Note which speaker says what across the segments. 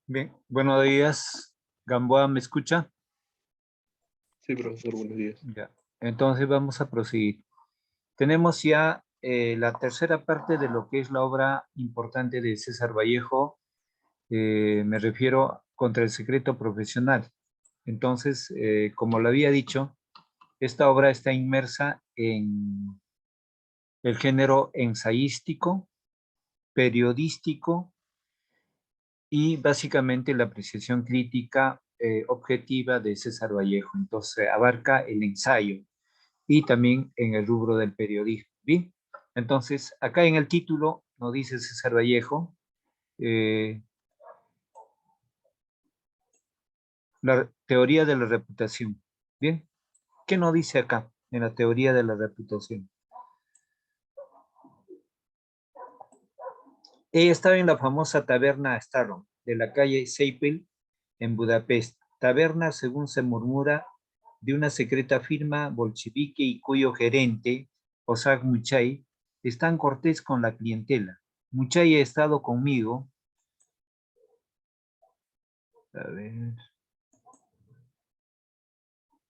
Speaker 1: Bien, buenos días. Gamboa, ¿me escucha?
Speaker 2: Sí, profesor, buenos días.
Speaker 1: Ya. Entonces vamos a proseguir. Tenemos ya la tercera parte de lo que es la obra importante de César Vallejo. Me refiero contra el secreto profesional. Entonces, como lo había dicho, esta obra está inmersa en el género ensayístico, periodístico y básicamente la apreciación crítica objetiva de César Vallejo. Entonces, abarca el ensayo y también en el rubro del periodismo. ¿Bien? Entonces, acá en el título nos dice César Vallejo, eh, la teoría de la reputación. ¿Bien? ¿Qué nos dice acá en la teoría de la reputación? Ella estaba en la famosa taberna Staron de la calle Seipel en Budapest. Taberna, según se murmura, de una secreta firma bolchevique y cuyo gerente, Osag Muchay, es tan cortés con la clientela. Muchay ha estado conmigo. A ver.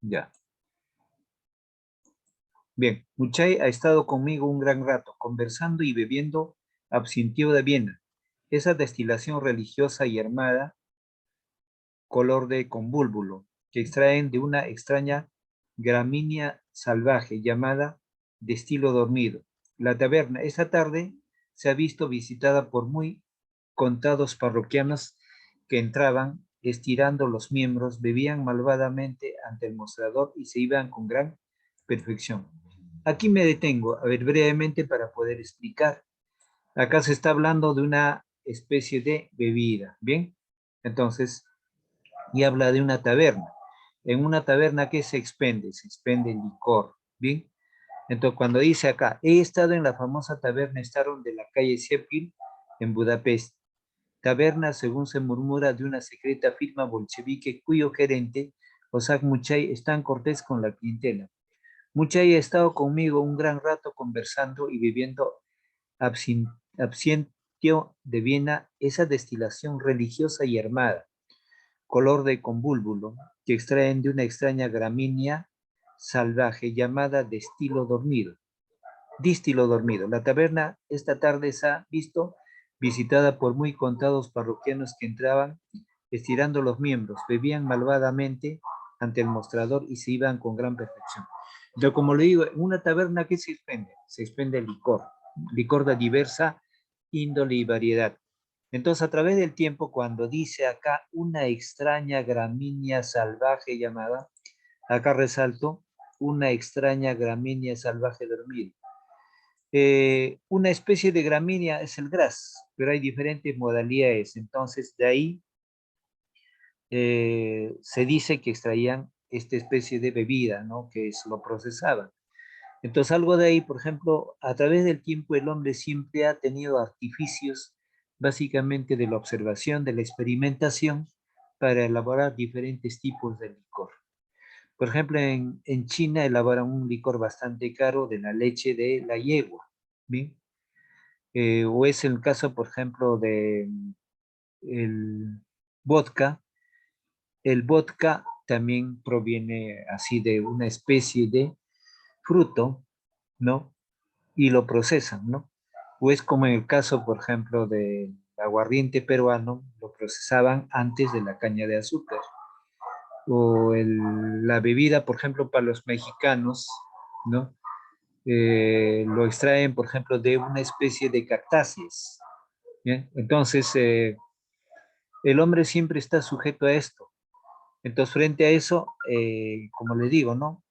Speaker 1: Ya. Bien, Muchay ha estado conmigo un gran rato, conversando y bebiendo absintió de Viena, esa destilación religiosa y armada, color de convúlvulo, que extraen de una extraña gramínea salvaje llamada de estilo dormido. La taberna esta tarde se ha visto visitada por muy contados parroquianos que entraban, estirando los miembros, bebían malvadamente ante el mostrador y se iban con gran perfección. Aquí me detengo, a ver, brevemente para poder explicar. Acá se está hablando de una especie de bebida, ¿bien? Entonces, y habla de una taberna. En una taberna, ¿qué se expende? Se expende licor, ¿bien? Entonces, cuando dice acá, he estado en la famosa taberna Staron de la calle Sepil en Budapest. Taberna, según se murmura, de una secreta firma bolchevique cuyo gerente, Osag Muchay, es tan cortés con la clientela. Muchay ha estado conmigo un gran rato conversando y bebiendo absintio de Viena, esa destilación religiosa y armada, color de convúlvulo, que extraen de una extraña gramínea salvaje llamada destilo dormido. Distilo dormido. La taberna esta tarde se ha visto visitada por muy contados parroquianos que entraban estirando los miembros, bebían malvadamente ante el mostrador y se iban con gran perfección. Yo, como le digo, en una taberna, ¿qué se expende? Se expende licor, licor de diversa índole y variedad. Entonces, a través del tiempo, cuando dice acá una extraña gramínea salvaje llamada, acá resalto, una extraña gramínea salvaje dormida. Una especie de gramínea es el gras, pero hay diferentes modalidades. Entonces, de ahí se dice que extraían esta especie de bebida, ¿no? Que es, lo procesaban. Entonces, algo de ahí, por ejemplo, a través del tiempo el hombre siempre ha tenido artificios, básicamente de la observación, de la experimentación, para elaborar diferentes tipos de licor. Por ejemplo, en China elaboran un licor bastante caro de la leche de la yegua, ¿bien? O es el caso, por ejemplo, de el vodka. El vodka también proviene así de una especie de fruto, ¿no? Y lo procesan, ¿no? O es como en el caso, por ejemplo, del aguardiente peruano, lo procesaban antes de la caña de azúcar. O la bebida, por ejemplo, para los mexicanos, ¿no? Lo extraen, por ejemplo, de una especie de cactáceas. ¿Bien? Entonces, el hombre siempre está sujeto a esto. Entonces, frente a eso, como le digo, ¿no?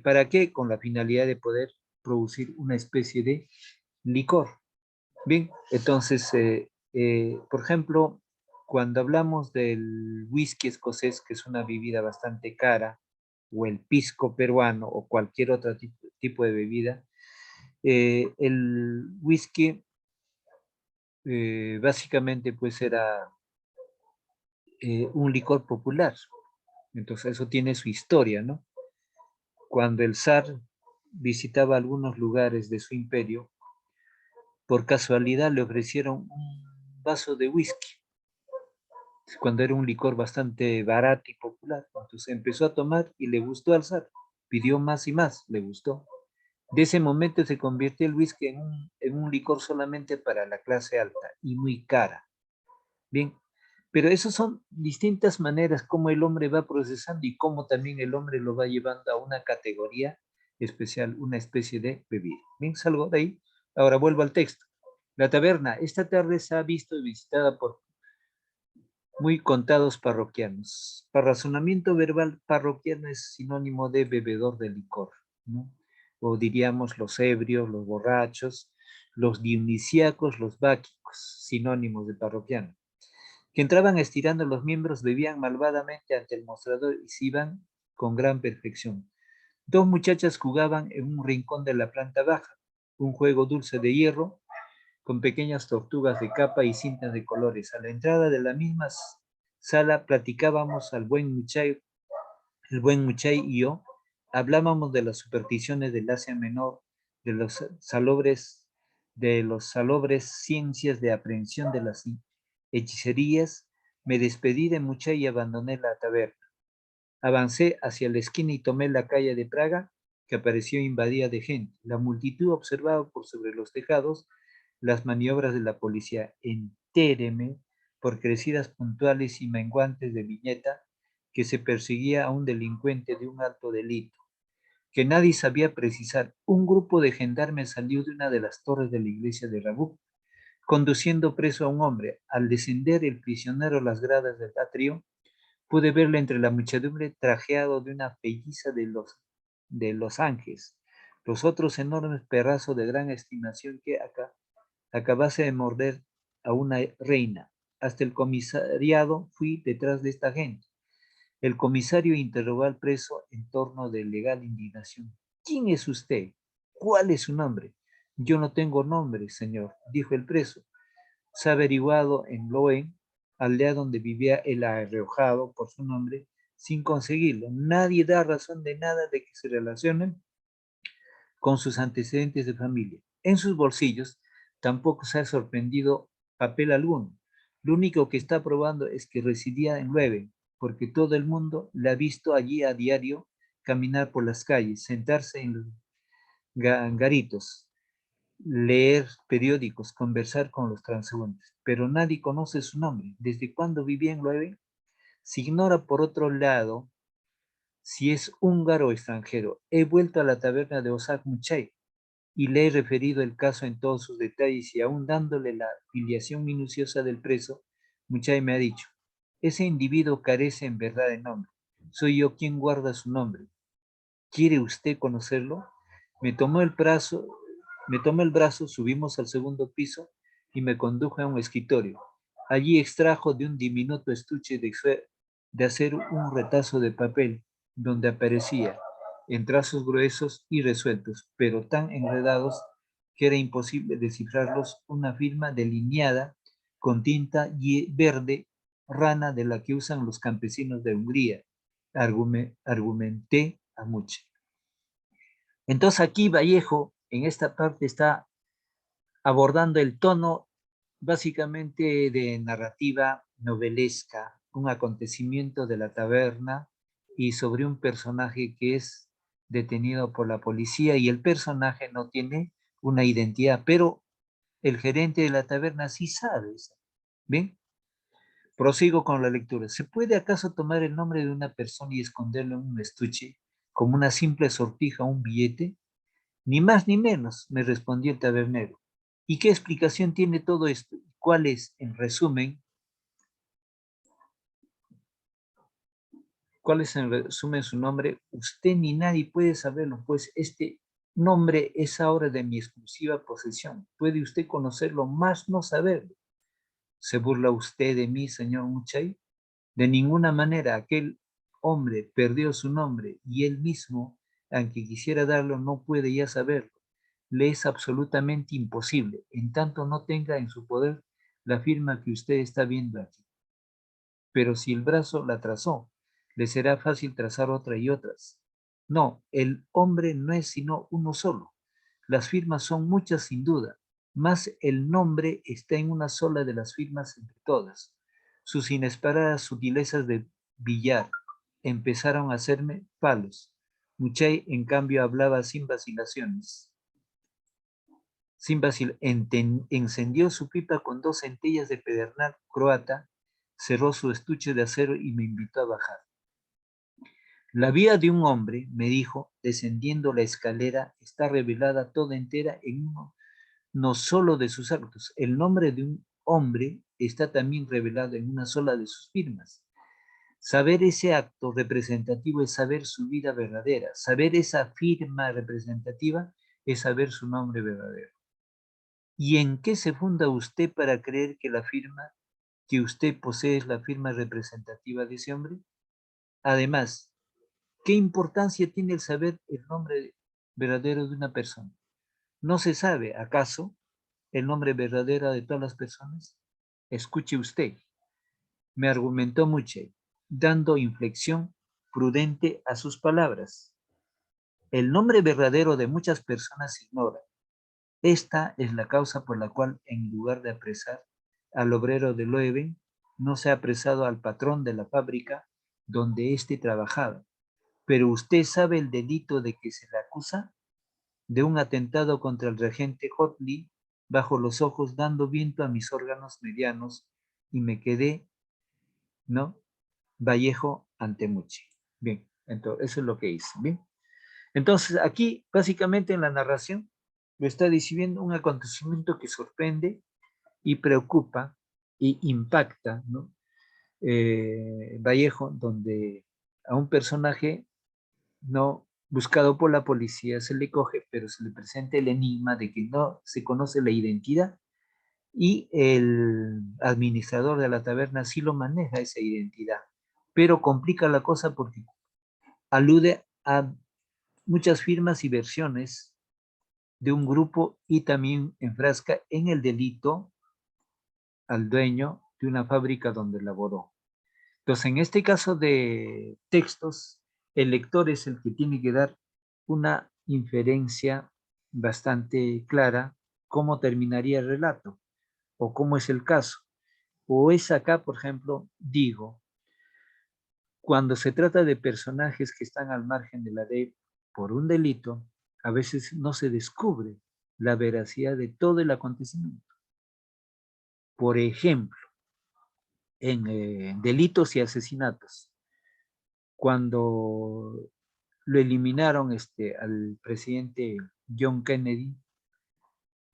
Speaker 1: ¿Para qué? Con la finalidad de poder producir una especie de licor. Bien, entonces, por ejemplo, cuando hablamos del whisky escocés, que es una bebida bastante cara, o el pisco peruano, o cualquier otro tipo de bebida, el whisky básicamente pues era un licor popular. Entonces eso tiene su historia, ¿no? Cuando el zar visitaba algunos lugares de su imperio, por casualidad le ofrecieron un vaso de whisky. cuando era un licor bastante barato y popular. Entonces empezó a tomar y le gustó al zar. Pidió más y más, le gustó. De ese momento se convirtió el whisky en un licor solamente para la clase alta y muy cara. Bien, pero esas son distintas maneras como el hombre va procesando y cómo también el hombre lo va llevando a una categoría especial, una especie de bebida. Bien, salgo de ahí. Ahora vuelvo al texto. La taberna esta tarde se ha visto visitada por muy contados parroquianos. Para razonamiento verbal, parroquiano es sinónimo de bebedor de licor, ¿no? O diríamos los ebrios, los borrachos, los dionisíacos, los báquicos, sinónimos de parroquiano, que entraban estirando los miembros, bebían malvadamente ante el mostrador y se iban con gran perfección. Dos muchachas jugaban en un rincón de la planta baja, un juego dulce de hierro, con pequeñas tortugas de capa y cintas de colores. A la entrada de la misma sala platicábamos el buen Muchay y yo, hablábamos de las supersticiones del Asia Menor, de de los salobres ciencias de aprehensión de las hechicerías. Me despedí de Muchay y abandoné la taberna. Avancé hacia la esquina y tomé la calle de Praga, que apareció invadida de gente. La multitud observaba por sobre los tejados las maniobras de la policía. Entéreme por crecidas puntuales y menguantes de viñeta que se perseguía a un delincuente de un alto delito, que nadie sabía precisar. Un grupo de gendarmes salió de una de las torres de la iglesia de Rabuc, conduciendo preso a un hombre. Al descender el prisionero las gradas del atrio, pude verle entre la muchedumbre trajeado de una pelliza de los ángeles. Los otros enormes perrazos de gran estimación que acabase de morder a una reina. Hasta el comisariado fui detrás de esta gente. El comisario interrogó al preso en torno de legal indignación. ¿Quién es usted? ¿Cuál es su nombre? Yo no tengo nombre, señor, dijo el preso. Se ha averiguado en Loen, aldea donde vivía el arreojado por su nombre, sin conseguirlo. Nadie da razón de nada de que se relacionen con sus antecedentes de familia. En sus bolsillos tampoco se ha sorprendido papel alguno. Lo único que está probando es que residía en Leuven, porque todo el mundo le ha visto allí a diario caminar por las calles, sentarse en los garitos, leer periódicos, conversar con los transeúntes, pero nadie conoce su nombre. ¿Desde cuándo vivía en Leuven? Se ignora, por otro lado, si es húngaro o extranjero. He vuelto a la taberna de Osak Muchay y le he referido el caso en todos sus detalles y aún dándole la filiación minuciosa del preso, Muchay me ha dicho, ese individuo carece en verdad de nombre. Soy yo quien guarda su nombre. ¿Quiere usted conocerlo? Me tomó el brazo, me tomó el brazo, subimos al segundo piso y me condujo a un escritorio. Allí extrajo de un diminuto estuche de hacer un retazo de papel donde aparecía en trazos gruesos y resueltos, pero tan enredados que era imposible descifrarlos, una firma delineada con tinta verde rana de la que usan los campesinos de Hungría. Argumenté a mucho. Entonces aquí Vallejo en esta parte está abordando el tono básicamente de narrativa novelesca, un acontecimiento de la taberna y sobre un personaje que es detenido por la policía y el personaje no tiene una identidad, pero el gerente de la taberna sí sabe. ¿Bien? Prosigo con la lectura. ¿Se puede acaso tomar el nombre de una persona y esconderlo en un estuche como una simple sortija o un billete? Ni más ni menos, me respondió el tabernero. ¿Y qué explicación tiene todo esto? ¿Cuál es, en resumen su nombre? Usted ni nadie puede saberlo, pues este nombre es ahora de mi exclusiva posesión. ¿Puede usted conocerlo, más no saberlo? ¿Se burla usted de mí, señor Muchay? De ninguna manera, aquel hombre perdió su nombre y él mismo, aunque quisiera darlo, no puede ya saberlo. Le es absolutamente imposible, en tanto no tenga en su poder la firma que usted está viendo aquí. Pero si el brazo la trazó, le será fácil trazar otra y otras. No, el hombre no es sino uno solo. Las firmas son muchas sin duda, mas el nombre está en una sola de las firmas entre todas. Sus inesperadas sutilezas de billar empezaron a hacerme palos. Muchay, en cambio, hablaba sin vacilaciones. Encendió su pipa con 2 centellas de pedernal croata, cerró su estuche de acero y me invitó a bajar. La vida de un hombre, me dijo, descendiendo la escalera, está revelada toda entera en uno no solo de sus actos. El nombre de un hombre está también revelado en una sola de sus firmas. Saber ese acto representativo es saber su vida verdadera. Saber esa firma representativa es saber su nombre verdadero. ¿Y en qué se funda usted para creer que la firma que usted posee es la firma representativa de ese hombre? Además, ¿qué importancia tiene el saber el nombre verdadero de una persona? ¿No se sabe, acaso, el nombre verdadero de todas las personas? Escuche usted, me argumentó Muche, dando inflexión prudente a sus palabras. El nombre verdadero de muchas personas se ignora. Esta es la causa por la cual, en lugar de apresar al obrero de Loewen, no se ha apresado al patrón de la fábrica donde éste trabajaba. Pero usted sabe el delito de que se le acusa, de un atentado contra el regente Hotley, bajo los ojos, dando viento a mis órganos medianos, y me quedé, ¿no? Vallejo ante Muchi. Bien, entonces eso es lo que hice. Bien. Entonces, aquí, básicamente en la narración, lo está describiendo un acontecimiento que sorprende y preocupa y impacta, ¿no? Vallejo, donde a un personaje no buscado por la policía se le coge, pero se le presenta el enigma de que no se conoce la identidad y el administrador de la taberna sí lo maneja esa identidad, pero complica la cosa porque alude a muchas firmas y versiones de un grupo y también enfrasca en el delito al dueño de una fábrica donde laboró. Entonces, en este caso de textos, el lector es el que tiene que dar una inferencia bastante clara cómo terminaría el relato o cómo es el caso. O es acá, por ejemplo, digo, cuando se trata de personajes que están al margen de la ley por un delito, a veces no se descubre la veracidad de todo el acontecimiento. Por ejemplo, en delitos y asesinatos, cuando lo eliminaron al presidente John Kennedy,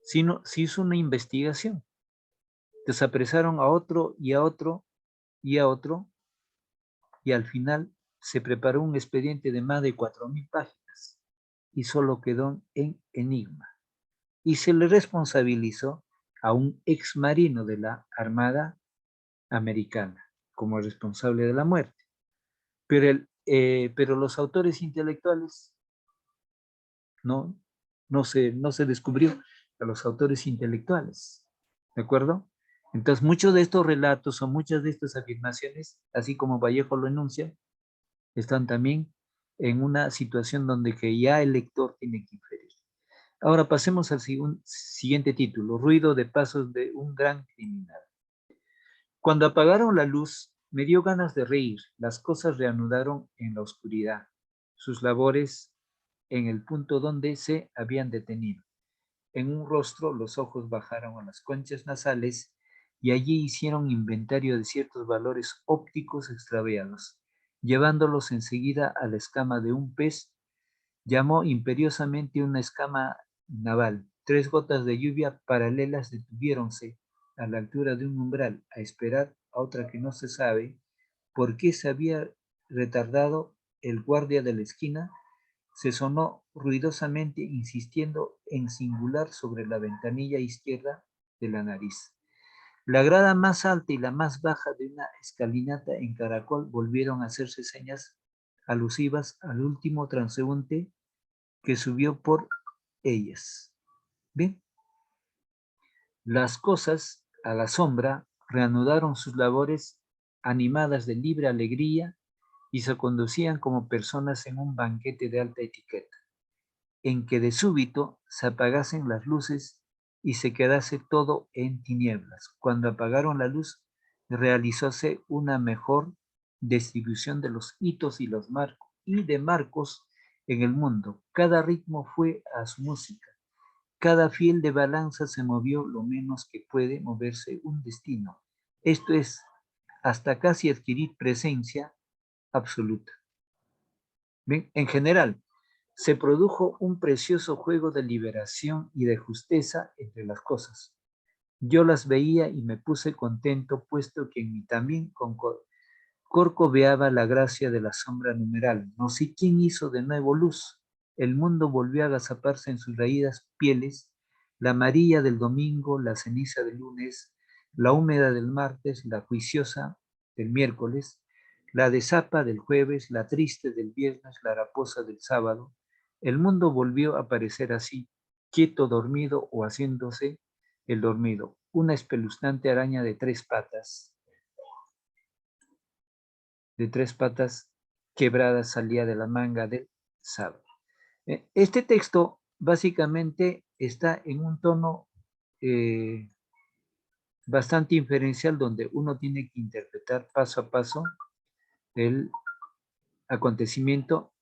Speaker 1: se hizo una investigación. Desapresaron a otro y a otro y a otro, y al final se preparó un expediente de más de 4.000 páginas y solo quedó en enigma. Y se le responsabilizó a un ex marino de la Armada Americana como responsable de la muerte. Pero los autores intelectuales no, no se descubrió a los autores intelectuales, ¿de acuerdo? Entonces, muchos de estos relatos o muchas de estas afirmaciones, así como Vallejo lo enuncia, están también en una situación donde que ya el lector tiene que inferir. Ahora pasemos al siguiente título, Ruido de pasos de un gran criminal. Cuando apagaron la luz, me dio ganas de reír. Las cosas reanudaron en la oscuridad, sus labores en el punto donde se habían detenido. En un rostro los ojos bajaron a las conchas nasales y allí hicieron inventario de ciertos valores ópticos extraviados. Llevándolos enseguida a la escama de un pez, llamó imperiosamente una escama naval. 3 gotas de lluvia paralelas detuviéronse a la altura de un umbral a esperar a otra que no se sabe por qué se había retardado el guardia de la esquina. Se sonó ruidosamente, insistiendo en singular sobre la ventanilla izquierda de la nariz. La grada más alta y la más baja de una escalinata en caracol volvieron a hacerse señas alusivas al último transeúnte que subió por ellas. Bien, las cosas a la sombra reanudaron sus labores animadas de libre alegría y se conducían como personas en un banquete de alta etiqueta, en que de súbito se apagasen las luces y se quedase todo en tinieblas. Cuando apagaron la luz, realizóse una mejor distribución de los hitos y de marcos en el mundo. Cada ritmo fue a su música. Cada fiel de balanza se movió lo menos que puede moverse un destino. Esto es, hasta casi adquirir presencia absoluta. ¿Ven? En general, se produjo un precioso juego de liberación y de justeza entre las cosas. Yo las veía y me puse contento, puesto que en mí también corcoveaba la gracia de la sombra numeral. No sé quién hizo de nuevo luz. El mundo volvió a agazaparse en sus raídas pieles, la amarilla del domingo, la ceniza del lunes, la húmeda del martes, la juiciosa del miércoles, la desapa del jueves, la triste del viernes, la raposa del sábado. El mundo volvió a parecer así, quieto, dormido o haciéndose el dormido. Una espeluznante araña de tres patas quebradas salía de la manga del sábado. Este texto básicamente está en un tono bastante inferencial donde uno tiene que interpretar paso a paso el acontecimiento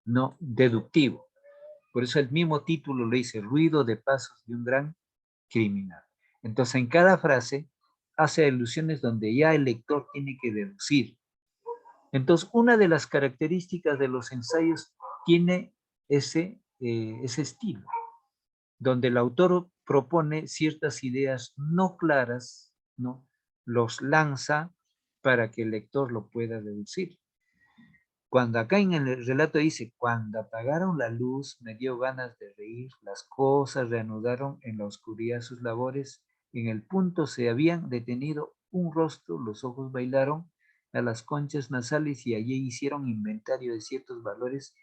Speaker 1: no deductivo. Por eso el mismo título le dice ruido de pasos de un gran criminal. Entonces en cada frase hace alusiones donde ya el lector tiene que deducir. Entonces, una de las características de los ensayos tiene ese estilo, donde el autor propone ciertas ideas no claras, ¿no? Los lanza para que el lector lo pueda deducir. Cuando acá en el relato dice, cuando apagaron la luz, me dio ganas de reír, las cosas reanudaron en la oscuridad sus labores, en el punto se habían detenido un rostro, los ojos bailaron a las conchas nasales y allí hicieron inventario de ciertos valores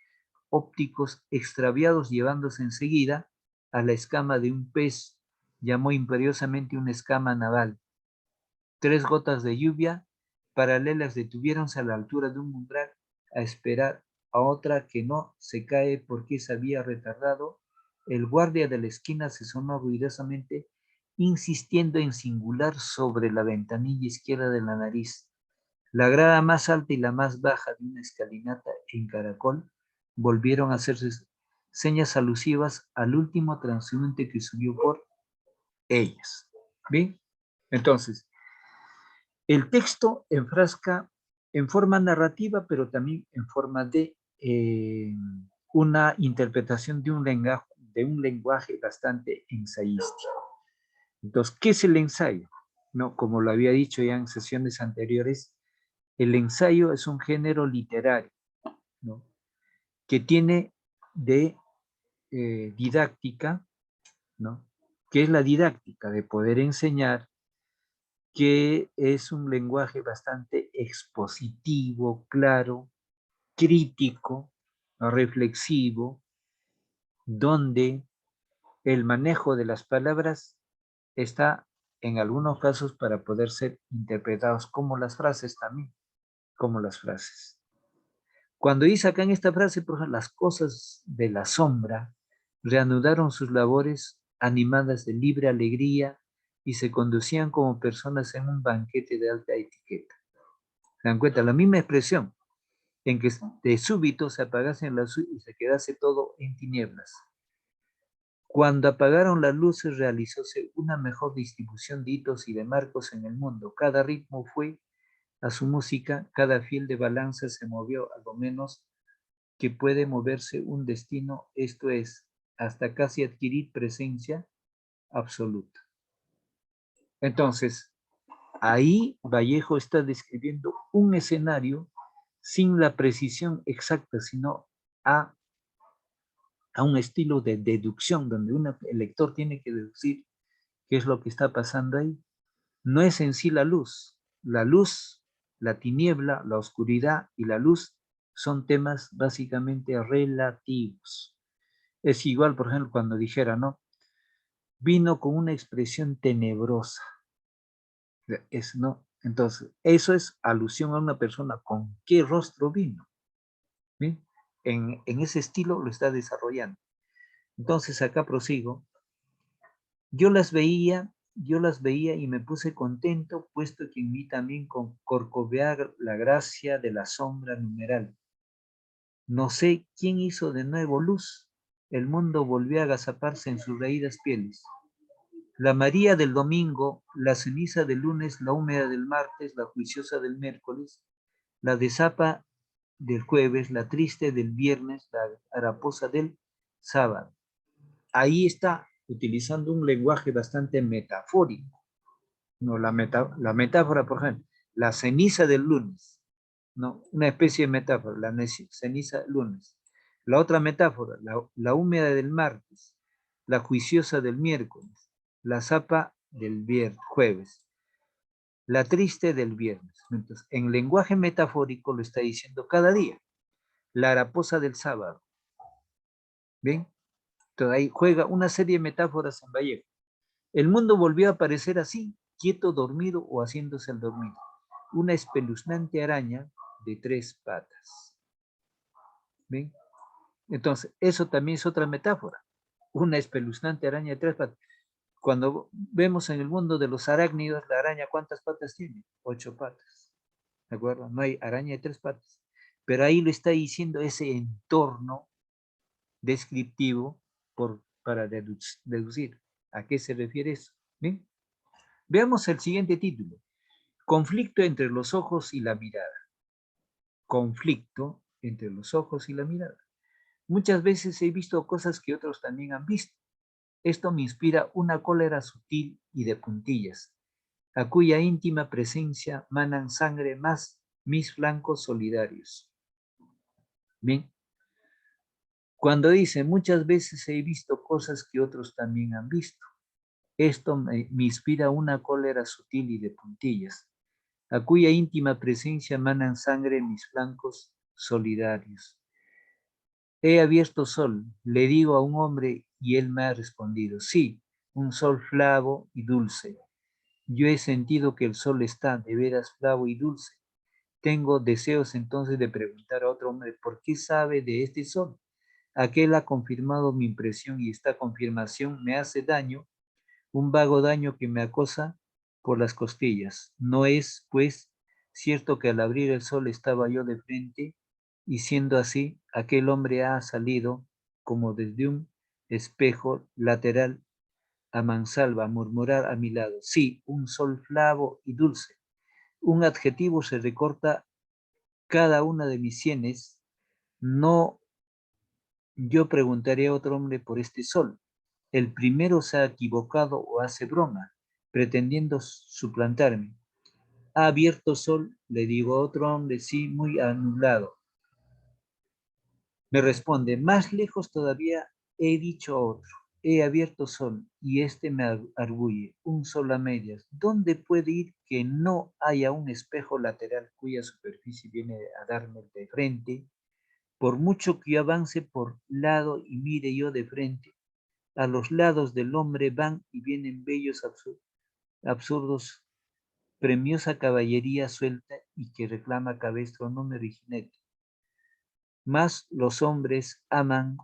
Speaker 1: ópticos extraviados, llevándose enseguida a la escama de un pez, llamó imperiosamente una escama naval. 3 gotas de lluvia paralelas detuviéronse a la altura de un umbral a esperar a otra que no se cae porque se había retardado. El guardia de la esquina se sonó ruidosamente, insistiendo en singular sobre la ventanilla izquierda de la nariz. La grada más alta y la más baja de una escalinata en caracol volvieron a hacerse señas alusivas al último transeúnte que subió por ellas. ¿Bien? Entonces, el texto enfrasca en forma narrativa, pero también en forma de una interpretación de un lenguaje bastante ensayístico. Entonces, ¿qué es el ensayo? No, como lo había dicho ya en sesiones anteriores, el ensayo es un género literario, ¿no? Que tiene de didáctica, ¿no? ¿Qué es la didáctica? De poder enseñar, que es un lenguaje bastante expositivo, claro, crítico, reflexivo, donde el manejo de las palabras está en algunos casos para poder ser interpretados como las frases también, como las frases. Cuando dice acá en esta frase, por ejemplo, las cosas de la sombra reanudaron sus labores animadas de libre alegría y se conducían como personas en un banquete de alta etiqueta. ¿Se dan cuenta? La misma expresión, en que de súbito se apagasen las luces y se quedase todo en tinieblas. Cuando apagaron las luces realizóse una mejor distribución de hitos y de marcos en el mundo. Cada ritmo fue a su música, cada fiel de balanza se movió a lo menos que puede moverse un destino, esto es, hasta casi adquirir presencia absoluta. Entonces, ahí Vallejo está describiendo un escenario sin la precisión exacta, sino a un estilo de deducción, donde el lector tiene que deducir qué es lo que está pasando ahí. No es en sí la luz, la tiniebla, la oscuridad y la luz son temas básicamente relativos. Es igual, por ejemplo, cuando dijera, ¿no? Vino con una expresión tenebrosa. ¿No? Entonces, eso es alusión a una persona con qué rostro vino. ¿Bien? En ese estilo lo está desarrollando. Entonces, acá prosigo. Yo las veía yo las veía y me puse contento, puesto que en mí también corcoveaba la gracia de la sombra numeral. No sé quién hizo de nuevo luz. El mundo volvió a agazaparse en sus raídas pieles. La María del domingo, la ceniza del lunes, la húmeda del martes, la juiciosa del miércoles, la desapa del jueves, la triste del viernes, la haraposa del sábado. Ahí está utilizando un lenguaje bastante metafórico. No, la metáfora, por ejemplo, la ceniza del lunes, ¿no? Una especie de metáfora, la ceniza lunes. La otra metáfora, la húmeda del martes, la juiciosa del miércoles, la zapa del jueves, la triste del viernes. Entonces, en lenguaje metafórico lo está diciendo cada día. La haraposa del sábado. ¿Bien? Entonces ahí juega una serie de metáforas en Vallejo. El mundo volvió a aparecer así, quieto, dormido o haciéndose el dormido. Una espeluznante araña de 3 patas. ¿Ven? Entonces, eso también es otra metáfora. Una espeluznante araña de 3 patas. Cuando vemos en el mundo de los arácnidos, la araña, ¿cuántas patas tiene? 8 patas. ¿De acuerdo? No hay araña de 3 patas. Pero ahí lo está diciendo ese entorno descriptivo para deducir. ¿A qué se refiere eso? ¿Bien? Veamos el siguiente título. Conflicto entre los ojos y la mirada. Conflicto entre los ojos y la mirada. Muchas veces he visto cosas que otros también han visto. Esto me inspira una cólera sutil y de puntillas, a cuya íntima presencia manan sangre más mis flancos solidarios. Bien. Cuando dice, muchas veces he visto cosas que otros también han visto. Esto me inspira una cólera sutil y de puntillas, a cuya íntima presencia manan sangre mis flancos solidarios. He abierto sol, le digo a un hombre y él me ha respondido, sí, un sol flavo y dulce. Yo he sentido que el sol está de veras flavo y dulce. Tengo deseos entonces de preguntar a otro hombre, ¿por qué sabe de este sol? Aquel ha confirmado mi impresión y esta confirmación me hace daño, un vago daño que me acosa por las costillas. No es, pues, cierto que al abrir el sol estaba yo de frente y siendo así, aquel hombre ha salido como desde un espejo lateral a mansalva, a murmurar a mi lado. Sí, un sol flavo y dulce. Un adjetivo se recorta cada una de mis sienes. No, yo preguntaré a otro hombre por este sol. El primero se ha equivocado o hace broma, pretendiendo suplantarme. Ha abierto sol, le digo a otro hombre, sí, muy anulado. Me responde, más lejos todavía he dicho a otro. He abierto sol y este me arguye, un sol a medias. ¿Dónde puede ir que no haya un espejo lateral cuya superficie viene a darme de frente? Por mucho que yo avance por lado y mire yo de frente, a los lados del hombre van y vienen bellos absurdos, premiosa caballería suelta y que reclama cabestro número y jinete. Mas los hombres aman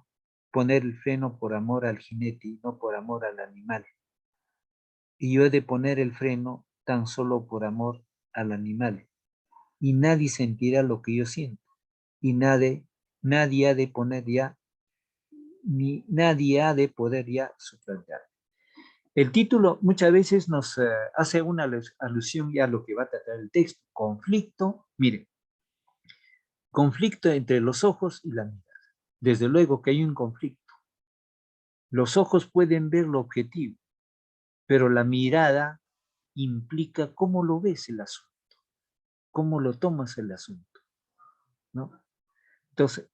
Speaker 1: poner el freno por amor al jinete y no por amor al animal. Y yo he de poner el freno tan solo por amor al animal. Y nadie sentirá lo que yo siento. Y nadie ha de poner ya, ni nadie ha de poder ya suplantar. El título muchas veces nos hace una alusión ya a lo que va a tratar el texto. Conflicto, mire, conflicto entre los ojos y la mirada. Desde luego que hay un conflicto. Los ojos pueden ver lo objetivo, pero la mirada implica cómo lo ves el asunto, cómo lo tomas el asunto, ¿no? Entonces,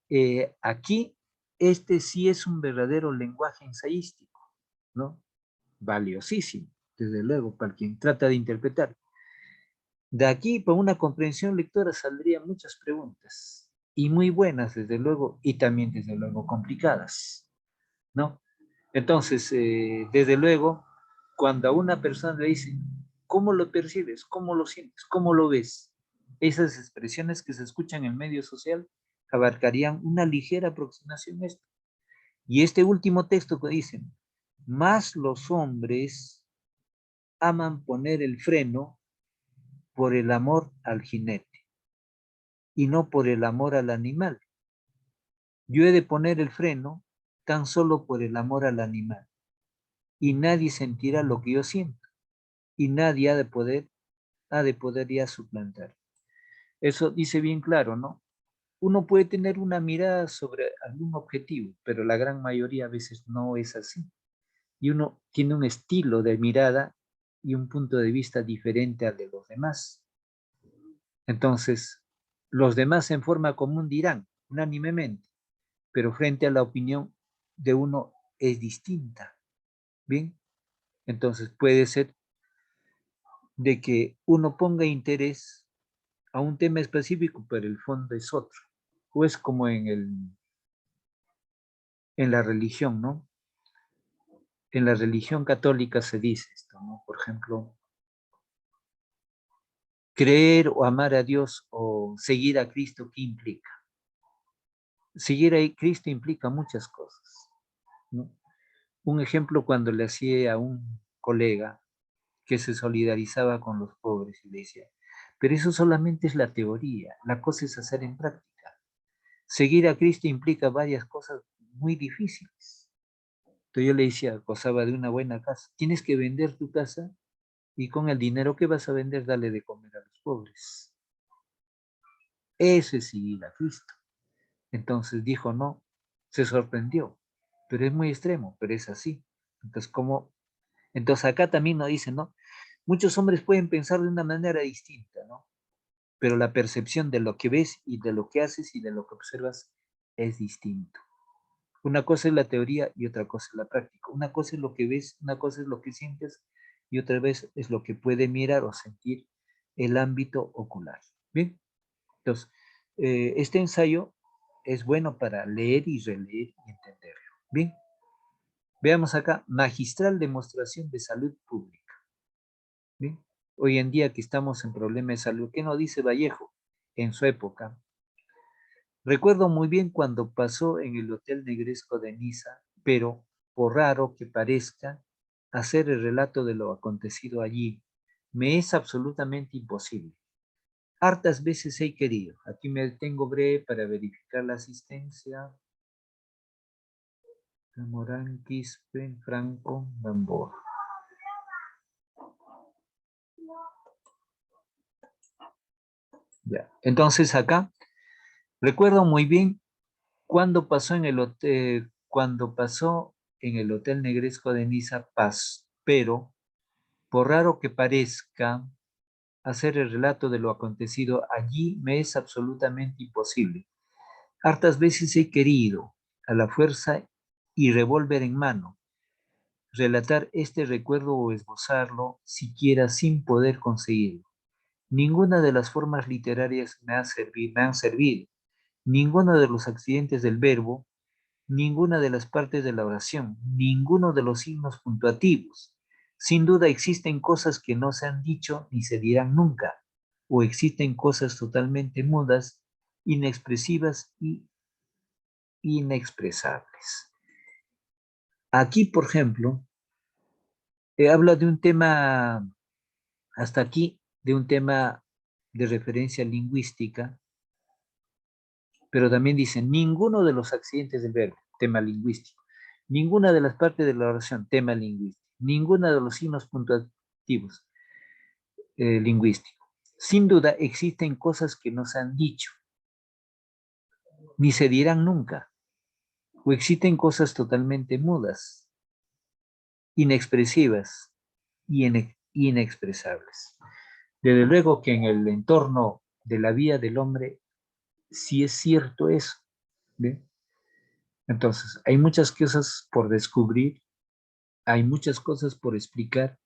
Speaker 1: aquí, este sí es un verdadero lenguaje ensayístico, ¿no? Valiosísimo, desde luego, para quien trata de interpretar. De aquí, por una comprensión lectora, saldrían muchas preguntas, y muy buenas, desde luego, y también, desde luego, complicadas, ¿no? Entonces, desde luego, cuando a una persona le dicen, ¿cómo lo percibes? ¿Cómo lo sientes? ¿Cómo lo ves? Esas expresiones que se escuchan en medio social abarcarían una ligera aproximación a esto. Y este último texto que dicen, más los hombres aman poner el freno por el amor al jinete y no por el amor al animal. Yo he de poner el freno tan solo por el amor al animal y nadie sentirá lo que yo siento y nadie ha de poder ya suplantar. Eso dice bien claro, ¿no? Uno puede tener una mirada sobre algún objetivo, pero la gran mayoría a veces no es así. Y uno tiene un estilo de mirada y un punto de vista diferente al de los demás. Entonces, los demás en forma común dirán, unánimemente, pero frente a la opinión de uno es distinta. Bien, entonces puede ser de que uno ponga interés a un tema específico, pero el fondo es otro. O es como en la religión, ¿no? En la religión católica se dice esto, ¿no? Por ejemplo, creer o amar a Dios o seguir a Cristo, ¿qué implica? Seguir a Cristo implica muchas cosas, ¿no? Un ejemplo cuando le hacía a un colega que se solidarizaba con los pobres y le decía, pero eso solamente es la teoría, la cosa es hacer en práctica. Seguir a Cristo implica varias cosas muy difíciles. Entonces yo le decía, gozaba de una buena casa, tienes que vender tu casa y con el dinero que vas a vender, dale de comer a los pobres. Eso es seguir a Cristo. Entonces dijo, no, se sorprendió, pero es muy extremo, pero es así. Entonces, ¿cómo? Entonces acá también nos dice, ¿no? Muchos hombres pueden pensar de una manera distinta, ¿no? Pero la percepción de lo que ves y de lo que haces y de lo que observas es distinto. Una cosa es la teoría y otra cosa es la práctica. Una cosa es lo que ves, una cosa es lo que sientes y otra vez es lo que puede mirar o sentir el ámbito ocular. Bien, entonces, este ensayo es bueno para leer y releer y entenderlo. Bien, veamos acá, magistral demostración de salud pública. Bien, hoy en día que estamos en problemas de salud, ¿qué nos dice Vallejo? En su época, recuerdo muy bien cuando pasó en el Hotel Negresco de Niza, pero por raro que parezca, hacer el relato de lo acontecido allí me es absolutamente imposible. Hartas veces he querido. Aquí me detengo breve para verificar la asistencia. Morán, Quispe, Franco, Gamboa. Ya. Entonces acá recuerdo muy bien cuando pasó en el Hotel Negresco de Niza Paz, pero por raro que parezca, hacer el relato de lo acontecido allí me es absolutamente imposible. Hartas veces he querido, a la fuerza y revólver en mano, relatar este recuerdo o esbozarlo, siquiera sin poder conseguirlo. Ninguna de las formas literarias me han servido, ninguno de los accidentes del verbo, ninguna de las partes de la oración, ninguno de los signos puntuativos. Sin duda existen cosas que no se han dicho ni se dirán nunca, o existen cosas totalmente mudas, inexpresivas y inexpresables. Aquí, por ejemplo, habla de un tema, hasta aquí, de un tema de referencia lingüística, pero también dice, ninguno de los accidentes del verbo, tema lingüístico, ninguna de las partes de la oración, tema lingüístico, ninguna de los signos puntuativos, lingüístico. Sin duda existen cosas que no se han dicho, ni se dirán nunca, o existen cosas totalmente mudas, inexpresivas y inexpresables. Desde luego que en el entorno de la vida del hombre sí es cierto eso. ¿Ve? Entonces, hay muchas cosas por descubrir, hay muchas cosas por explicar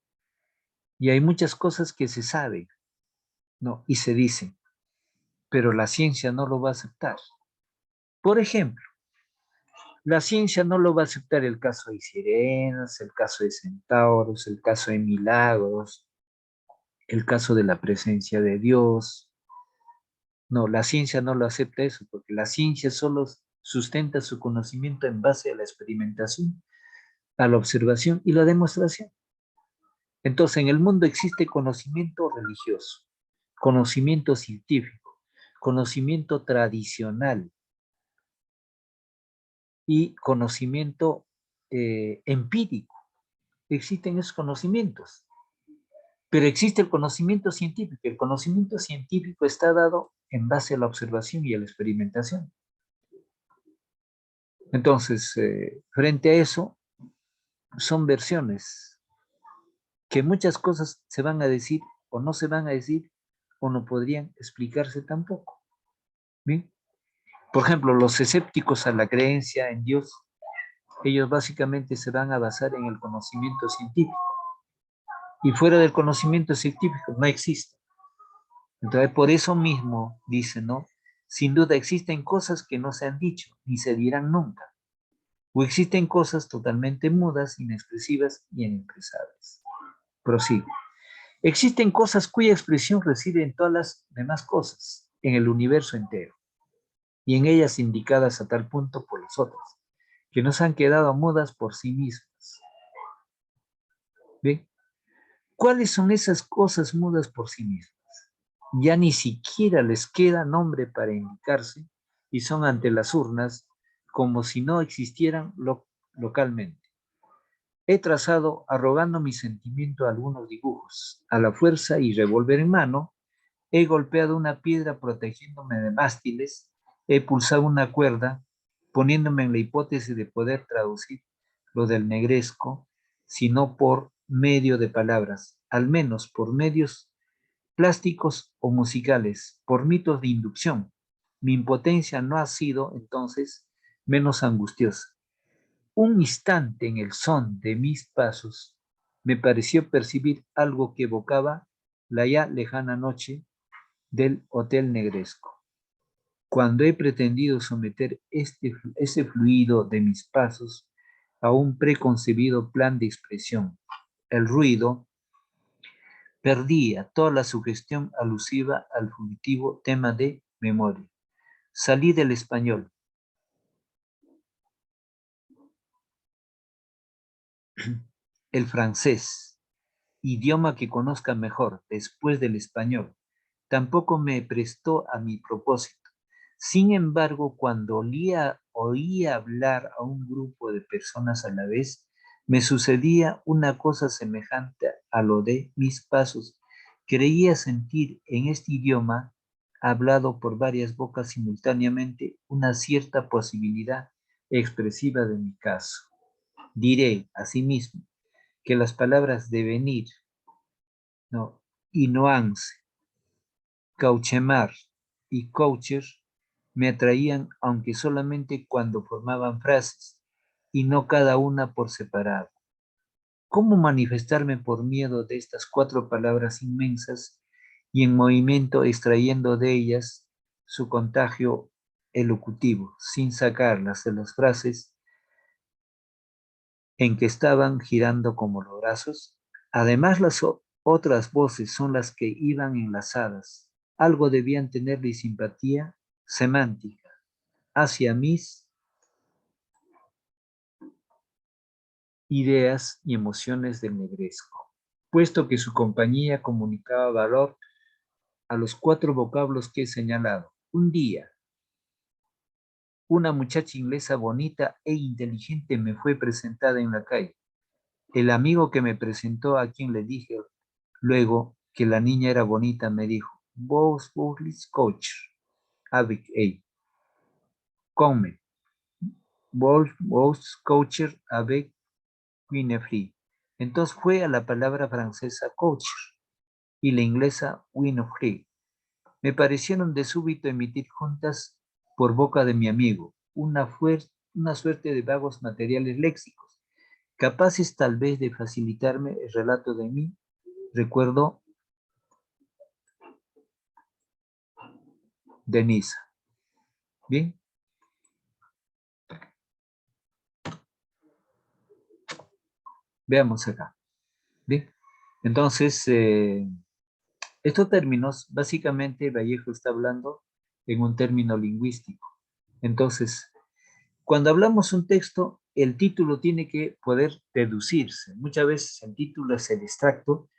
Speaker 1: y hay muchas cosas que se saben, ¿no? Y se dicen, pero la ciencia no lo va a aceptar. Por ejemplo, la ciencia no lo va a aceptar el caso de sirenas, el caso de centauros, el caso de milagros, el caso de la presencia de Dios. No, la ciencia no lo acepta eso, porque la ciencia solo sustenta su conocimiento en base a la experimentación, a la observación y la demostración. Entonces, en el mundo existe conocimiento religioso, conocimiento científico, conocimiento tradicional y conocimiento empírico. Existen esos conocimientos, pero existe el conocimiento científico. El conocimiento científico está dado en base a la observación y a la experimentación. Entonces, frente a eso, son versiones que muchas cosas se van a decir o no se van a decir o no podrían explicarse tampoco. ¿Bien? Por ejemplo, los escépticos a la creencia en Dios, ellos básicamente se van a basar en el conocimiento científico. Y fuera del conocimiento científico no existe. Entonces, por eso mismo, dice, ¿no? Sin duda existen cosas que no se han dicho, ni se dirán nunca. O existen cosas totalmente mudas, inexpresivas y inexpresables. Prosigo. Existen cosas cuya expresión reside en todas las demás cosas, en el universo entero, y en ellas indicadas a tal punto por las otras, que nos han quedado mudas por sí mismas. ¿Bien? ¿Cuáles son esas cosas mudas por sí mismas? Ya ni siquiera les queda nombre para indicarse y son ante las urnas como si no existieran localmente. He trazado, arrogando mi sentimiento, algunos dibujos. A la fuerza y revólver en mano, he golpeado una piedra protegiéndome de mástiles, he pulsado una cuerda, poniéndome en la hipótesis de poder traducir lo del negresco, sino por medio de palabras, al menos por medios plásticos o musicales, por mitos de inducción. Mi impotencia no ha sido, entonces, menos angustiosa. Un instante en el son de mis pasos me pareció percibir algo que evocaba la ya lejana noche del Hotel Negresco. Cuando he pretendido someter ese fluido de mis pasos a un preconcebido plan de expresión, el ruido perdía toda la sugestión alusiva al fugitivo tema de memoria. Salí del español. El francés, idioma que conozca mejor después del español, tampoco me prestó a mi propósito. Sin embargo, cuando oía hablar a un grupo de personas a la vez, me sucedía una cosa semejante a lo de mis pasos. Creía sentir en este idioma, hablado por varias bocas simultáneamente, una cierta posibilidad expresiva de mi caso. Diré, asimismo, que las palabras devenir, ¿no? Y nuance, cauchemar y coacher me atraían, aunque solamente cuando formaban frases y no cada una por separado. ¿Cómo manifestarme por miedo de estas 4 palabras inmensas y en movimiento extrayendo de ellas su contagio elocutivo, sin sacarlas de las frases en que estaban girando como los brazos? Además, las otras voces son las que iban enlazadas. Algo debían tenerle simpatía semántica hacia mis ideas y emociones del negresco, puesto que su compañía comunicaba valor a los 4 vocablos que he señalado. Un día, una muchacha inglesa bonita e inteligente me fue presentada en la calle. El amigo que me presentó, a quien le dije luego que la niña era bonita, me dijo: Vos coach, avec A. Come. Vos coacher avec Winifred. Entonces fue a la palabra francesa coacher y la inglesa Winifred. Me parecieron de súbito emitir juntas por boca de mi amigo una suerte de vagos materiales léxicos, capaces tal vez de facilitarme el relato de mí. Recuerdo de Niza. Bien. Veamos acá. Bien. Entonces, estos términos, básicamente Vallejo está hablando en un término lingüístico. Entonces, cuando hablamos un texto, el título tiene que poder deducirse. Muchas veces el título es el extracto.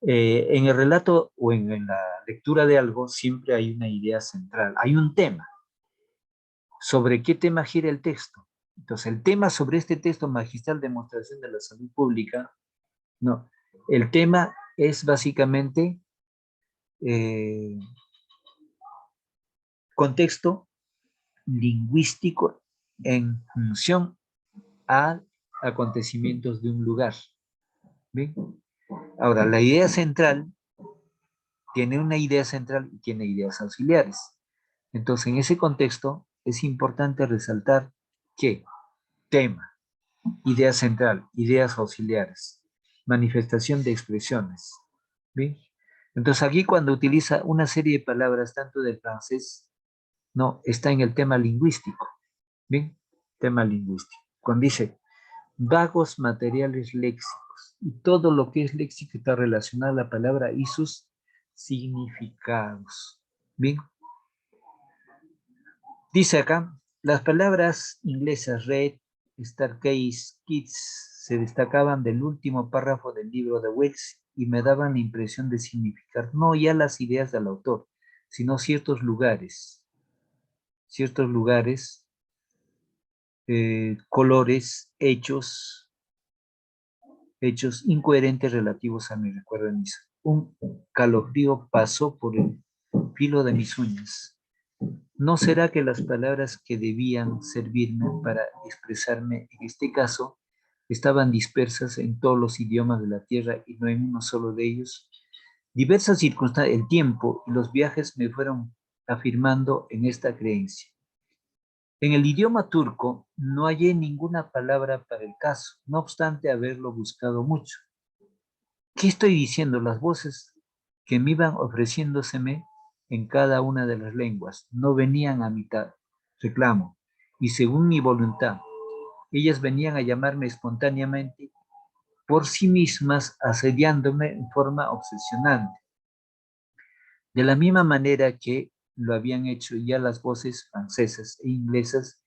Speaker 1: En el relato o en la lectura de algo siempre hay una idea central, hay un tema. ¿Sobre qué tema gira el texto? Entonces, el tema sobre este texto magistral de demostración de la salud pública, no, el tema es básicamente contexto lingüístico en función a acontecimientos de un lugar. ¿Bien? Ahora, la idea central tiene una idea central y tiene ideas auxiliares. Entonces, en ese contexto, es importante resaltar que tema, idea central, ideas auxiliares, manifestación de expresiones. ¿Bien? Entonces, aquí cuando utiliza una serie de palabras, tanto del francés, no, está en el tema lingüístico. ¿Bien? Tema lingüístico. Cuando dice vagos materiales léxicos, y todo lo que es léxico está relacionado a la palabra y sus significados. Bien. Dice acá, las palabras inglesas red, staircase, kids se destacaban del último párrafo del libro de Wells y me daban la impresión de significar no ya las ideas del autor, sino ciertos lugares, colores, hechos incoherentes relativos a mi recuerdo de misa. Un calofrío pasó por el filo de mis uñas. ¿No será que las palabras que debían servirme para expresarme en este caso estaban dispersas en todos los idiomas de la tierra y no en uno solo de ellos? Diversas circunstancias, el tiempo y los viajes me fueron afirmando en esta creencia. En el idioma turco no hallé ninguna palabra para el caso, no obstante haberlo buscado mucho. ¿Qué estoy diciendo? Las voces que me iban ofreciéndoseme en cada una de las lenguas no venían a mitad, reclamo, y según mi voluntad. Ellas venían a llamarme espontáneamente por sí mismas, asediándome en forma obsesionante. De la misma manera que lo habían hecho ya las voces francesas e inglesas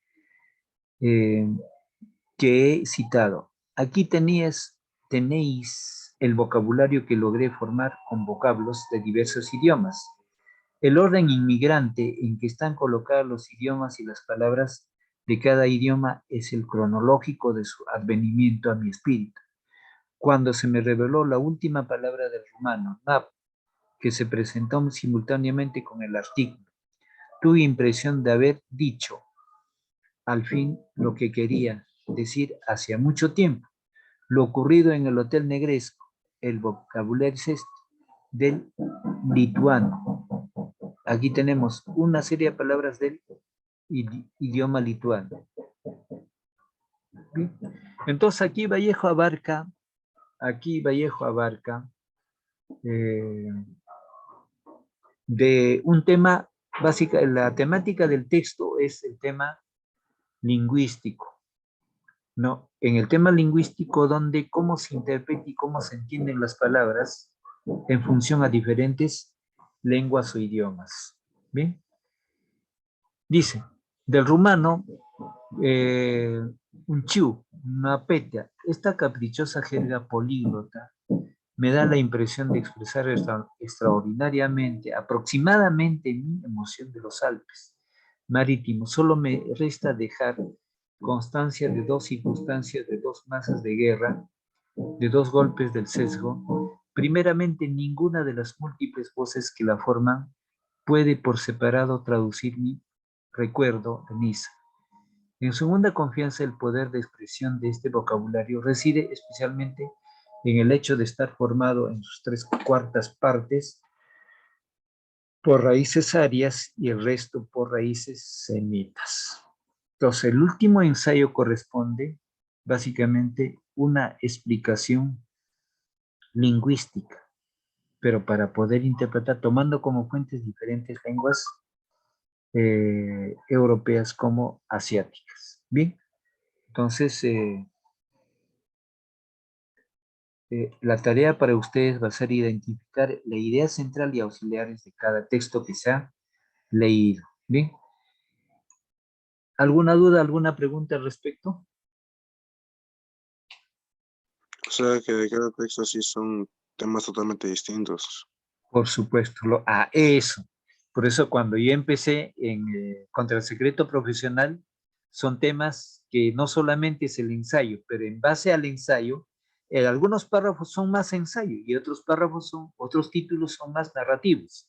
Speaker 1: eh, que he citado. Aquí tenéis el vocabulario que logré formar con vocablos de diversos idiomas. El orden inmigrante en que están colocados los idiomas y las palabras de cada idioma es el cronológico de su advenimiento a mi espíritu. Cuando se me reveló la última palabra del rumano, nap, que se presentó simultáneamente con el artículo, tuve impresión de haber dicho al fin lo que quería decir hacía mucho tiempo. Lo ocurrido en el Hotel Negresco, el vocabulario es este, del lituano. Aquí tenemos una serie de palabras del idioma lituano. ¿Bien? Entonces aquí Vallejo abarca de un tema básico, la temática del texto es el tema lingüístico, ¿no? En el tema lingüístico donde cómo se interpreta y cómo se entienden las palabras en función a diferentes lenguas o idiomas. ¿Bien? Dice, del rumano, un chiu, una petia, esta caprichosa jerga políglota me da la impresión de expresar extraordinariamente, aproximadamente mi emoción de los Alpes marítimos. Solo me resta dejar constancia de dos circunstancias, de dos masas de guerra, de dos golpes del sesgo. Primeramente, ninguna de las múltiples voces que la forman puede por separado traducir mi recuerdo de Niza. En segunda confianza, el poder de expresión de este vocabulario reside especialmente en el hecho de estar formado en sus 3/4 partes por raíces arias y el resto por raíces semitas. Entonces, el último ensayo corresponde básicamente una explicación lingüística, pero para poder interpretar, tomando como fuentes diferentes lenguas europeas como asiáticas. Bien, entonces la tarea para ustedes va a ser identificar la idea central y auxiliares de cada texto que se ha leído. Bien, ¿alguna duda, alguna pregunta al respecto?
Speaker 3: O sea que de cada texto sí son temas totalmente distintos.
Speaker 1: Por supuesto, eso. Por eso cuando yo empecé contra el secreto profesional, son temas que no solamente es el ensayo, pero en base al ensayo, algunos párrafos son más ensayo y otros párrafos otros títulos son más narrativos.